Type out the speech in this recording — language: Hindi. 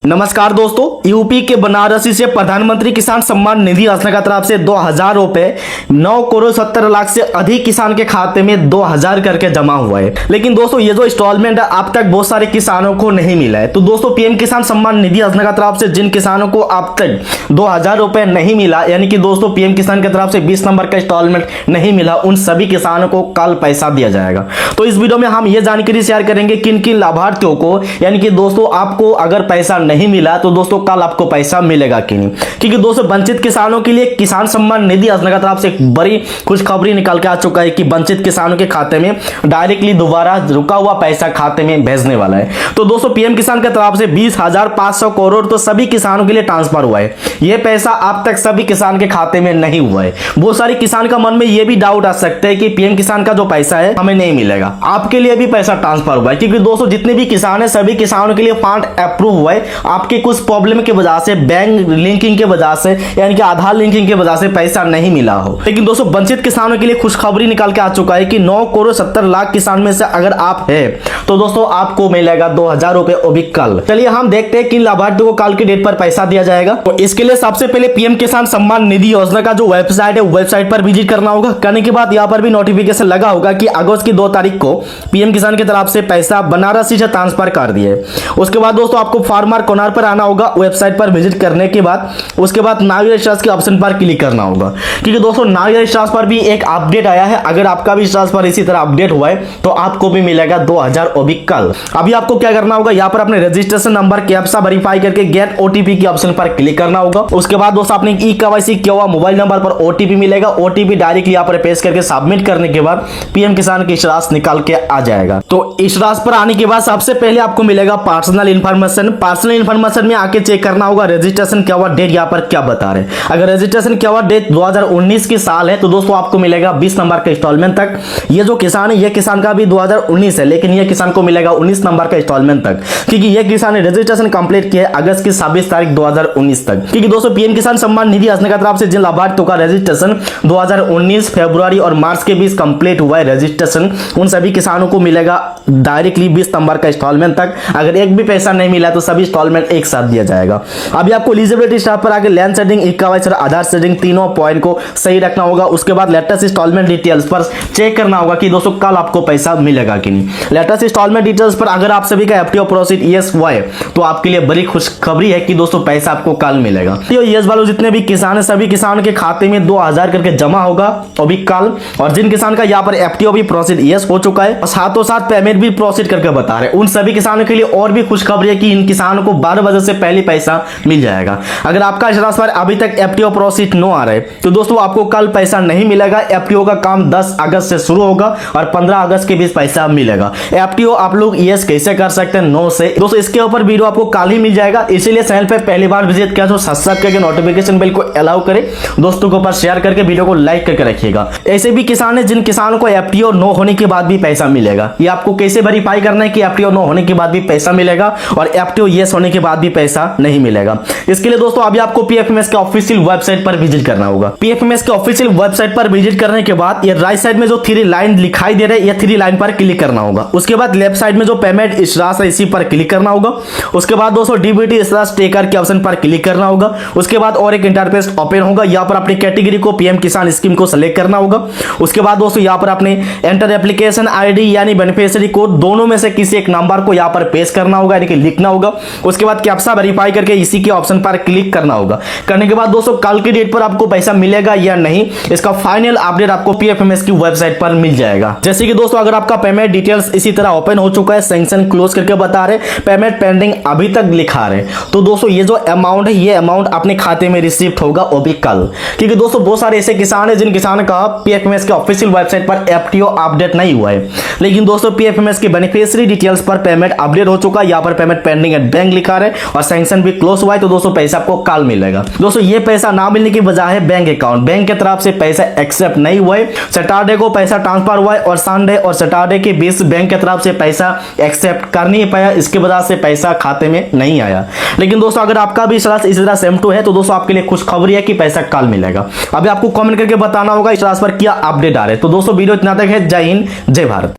नमस्कार दोस्तों, यूपी के बनारसी से प्रधानमंत्री किसान सम्मान निधि योजना की तरफ से 2000 रुपए 9,70,00,000 से अधिक किसान के खाते में 2000 करके जमा हुआ है। लेकिन दोस्तों ये जो इंस्टॉलमेंट है अब तक बहुत सारे किसानों को नहीं मिला है। तो दोस्तों पीएम किसान सम्मान निधि योजना की तरफ से जिन किसानों को अब तक 2000 रुपए नहीं मिला, यानी कि दोस्तों पीएम किसान की तरफ से 20 नंबर का इंस्टॉलमेंट नहीं मिला, उन सभी किसानों को कल पैसा दिया जाएगा। तो इस वीडियो में हम ये जानकारी शेयर करेंगे किन किन लाभार्थियों को, यानी कि दोस्तों आपको अगर पैसा नहीं मिला तो दोस्तों कल आपको पैसा मिलेगा कि नहीं। क्योंकि दोस्तों वंचित किसानों के लिए किसान सम्मान निधि योजना की तरफ से एक बड़ी खुशखबरी निकल के आ चुका है कि वंचित किसानों के खाते में डायरेक्टली दोबारा रुका हुआ पैसा खाते में भेजने वाला है। तो दोस्तों पीएम किसान की तरफ से 20,500 करोड़ तो सभी किसानों के लिए ट्रांसफर हुआ है। यह पैसा अब तक सभी किसान के खाते में नहीं हुआ है। बहुत सारे किसान का मन में यह भी डाउट आ सकता है कि पीएम किसान का जो पैसा है हमें नहीं मिलेगा। आपके लिए भी पैसा ट्रांसफर हुआ है, क्योंकि दोस्तों जितने भी किसान है सभी किसानों के लिए फंड अप्रूव हुआ है। आपके कुछ प्रॉब्लम की वजह से, बैंक लिंकिंग की वजह से, यानी कि आधार लिंकिंग की वजह से पैसा नहीं मिला हो। लेकिन दोस्तों वंचित किसानों के लिए खुशखबरी निकाल के आ चुका है कि 9,70,00,000 किसान में से अगर आप है तो दोस्तों आपको मिलेगा 2000 रुपए वो भी कल। चलिए हम देखते हैं किन लाभार्थियों को कल की डेट पर पैसा दिया जाएगा। तो इसके लिए सबसे पहले पीएम किसान सम्मान निधि योजना का जो वेबसाइट है वेबसाइट पर विजिट करना होगा। करने के बाद यहाँ पर भी नोटिफिकेशन लगा होगा कि अगस्त की 2 तारीख को पीएम किसान की तरफ से पैसा बनारसी से ट्रांसफर कर दिए। उसके बाद दोस्तों आपको फार्मर कॉर्नर पर आना होगा। वेबसाइट पर विजिट करने के बाद उसके बाद नागरिक स्टास के ऑप्शन पर क्लिक करना होगा, क्योंकि दोस्तों नागरिक स्टास पर भी एक अपडेट आया है। अगर आपका भी स्टास पर इसी तरह अपडेट हुआ है तो आपको भी मिलेगा 2000 वो भी कल। अभी आपको क्या करना होगा, यहाँ पर अपने रजिस्ट्रेशन नंबर कैप्चा वेरीफाई करके गेट ओटीपी के ऑप्शन पर क्लिक करना होगा। उसके बाद दोस्तों अपने ई-केवाईसी किया हुआ मोबाइल नंबर पर ओटीपी मिलेगा। ओटीपी डायरेक्टली यहाँ पर पेस्ट करके सबमिट करने के बाद पीएम किसान की स्टास निकाल के आ जाएगा। तो इस स्टास पर आने के बाद सबसे पहले आपको मिलेगा पर्सनल इन्फॉर्मेशन। पर्सनल इन्फॉर्मेशन में आके चेक करना होगा रजिस्ट्रेशन क्या हुआ डेट यहाँ पर क्या बता रहे हैं। अगर रजिस्ट्रेशन क्या हुआ डेट 2019 की साल है तो दोस्तों आपको मिलेगा 20 नंबर का इंस्टॉलमेंट तक। ये जो किसान है ये किसान का भी 2019 है, लेकिन ये किसान को मिलेगा 19 नंबर का इंस्टॉलमेंट तक, क्योंकि ये किसान ने रजिस्ट्रेशन कंप्लीट किया है अगस्त की 26 तारीख 2019 तक। क्योंकि दोस्तों पीएम किसान सम्मान निधि योजना की तरफ से जिन लाभार्थियों का रजिस्ट्रेशन 2019 फरवरी और मार्च के बीच कंप्लीट हुआ है रजिस्ट्रेशन, उन सभी किसानों को मिलेगा डायरेक्टली 20 नंबर का इंस्टॉलमेंट तक। अगर एक भी पैसा नहीं मिला तो सभी इंस्टॉलमेंट एक साथ दिया जाएगा। अभी आपको एलिजिबिलिटी स्टाफ पर आगे लैंड सेटिंग, ई-केवाईसी और आधार सेटिंग तीनों पॉइंट को सही रखना होगा। उसके बाद लेटेस्ट इंस्टॉलमेंट डिटेल्स पर चेक करना होगा कि दोस्तों कल आपको पैसा मिलेगा कि नहीं। लेटेस्ट इंस्टॉलमेंट डिटेल्स पर अगर आप सभी का एफटीओ प्रोसीड यस हुआ है तो आपके लिए बड़ी खुशखबरी है कि दोस्तों पैसा आपको कल मिलेगा। तो यस वालों जितने भी किसान है सभी किसान के खाते में 2000 करके जमा होगा अभी कल। और जिन किसान का यहाँ पर एफटीओ भी प्रोसीड यस हो चुका है और साथों साथ पेमेंट भी प्रोसीड करके बता रहे हैं, उन सभी किसानों के लिए और भी खुशखबरी है कि इन किसानों को 12 बजे से पहले पैसा मिल जाएगा। अगर आपका ट्रांसफर अभी तक एफटीओ प्रोसीड न आ रहा है तो दोस्तों आपको कल पैसा नहीं मिलेगा। एफटीओ का काम 10 अगस्त से शुरू होगा और 15 अगस्त के बीच पैसा मिलेगा। एफटीओ आप लोग यस कैसे कर सकते हैं 9 से दोस्तों, इसके ऊपर वीडियो आपको कल ही मिल जाएगा। इसीलिए चैनल पे पहली बार विजिट किया तो सब्सक्राइब करके नोटिफिकेशन बेल को अलाउ करें, दोस्तों के ऊपर शेयर करके वीडियो को लाइक करके रखिएगा। ऐसे भी किसान है जिन किसानों को एफटीओ न होने के बाद भी पैसा मिलेगा। ये आपको कैसे वेरीफाई करना है कि एफटीओ न होने के बाद भी पैसा मिलेगा और एफटीओ यस होने के बाद भी पैसा नहीं मिलेगा। इसके लिए दोस्तों अभी आपको पीएफएमएस के ऑफिशियल वेबसाइट पर विजिट करना होगा। पीएफएमएस के ऑफिशियल वेबसाइट पर विजिट करने के बाद ये राइट साइड में जो 3 लाइन दिखाई दे रहे हैं, ये 3 लाइन पर क्लिक करना होगा। उसके बाद लेफ्ट साइड में जो पेमेंट स्टास है इसी पर क्लिक करना होगा। उसके बाद दोस्तों डीबीटी स्टास टेकर के ऑप्शन पर क्लिक करना होगा। उसके बाद और एक इंटरफेस ओपन होगा। यहाँ पर अपनी कैटेगरी को पीएम किसान स्कीम को सेलेक्ट करना होगा। उसके बाद दोस्तों यहाँ पर अपने एंटर एप्लीकेशन आईडी यानी बेनिफिशियरी कोड दोनों में से किसी एक नंबर को यहाँ पर पेस्ट करना होगा, यानी कि लिखना होगा। उसके बाद कैप्चा वेरीफाई करके इसी के ऑप्शन पर क्लिक करना होगा। करने के बाद दोस्तों कल की डेट पर आपको पैसा मिलेगा या नहीं इसका फाइनल अपडेट आपको पीएफएमएस की वेबसाइट पर मिल जाएगा। जैसे कि दोस्तों अगर आपका पेमेंट डिटेल्स इसी तरह ओपन हो चुका है, सैंक्शन क्लोज करके बता रहे, पेमेंट पेंडिंग अभी तक लिखा रहे, तो दोस्तों ये जो अमाउंट है ये अमाउंट अपने खाते में रिसीव होगा वो भी कल। क्योंकि दोस्तों बहुत सारे ऐसे किसान है जिन किसान का पीएफएमएस के ऑफिशियल वेबसाइट पर एफटीओ अपडेट नहीं हुआ है, लेकिन दोस्तों पीएफएमएस के बेनिफिशियरी डिटेल्स पर पेमेंट अपडेट हो चुका है। यहाँ पर पेमेंट पेंडिंग एट बैंक लिखा रहे और सैंक्शन भी क्लोज हुआ है, तो दोस्तों पैसा आपको कल मिलेगा। दोस्तों ये पैसा ना मिलने की वजह है बैंक अकाउंट, बैंक की तरफ से पैसा एक्सेप्ट नहीं हुआ है। सैटरडे को पैसा ट्रांसफर हुआ है और संडे और सैटरडे के बीच बैंक की तरफ से पैसा एक्सेप्ट कर नहीं पाया, इसके वजह से पैसा खाते में नहीं आया। लेकिन दोस्तों अगर आपका भी इसी तरह सेम टू है तो दोस्तों आपके लिए खुशखबरी है कि पैसा कल मिलेगा। अभी आपको कमेंट करके बताना होगा इस ट्रांसफर क्या अपडेट आ रहे हैं। तो दोस्तों वीडियो इतना तक है। जय हिंद, जय भारत।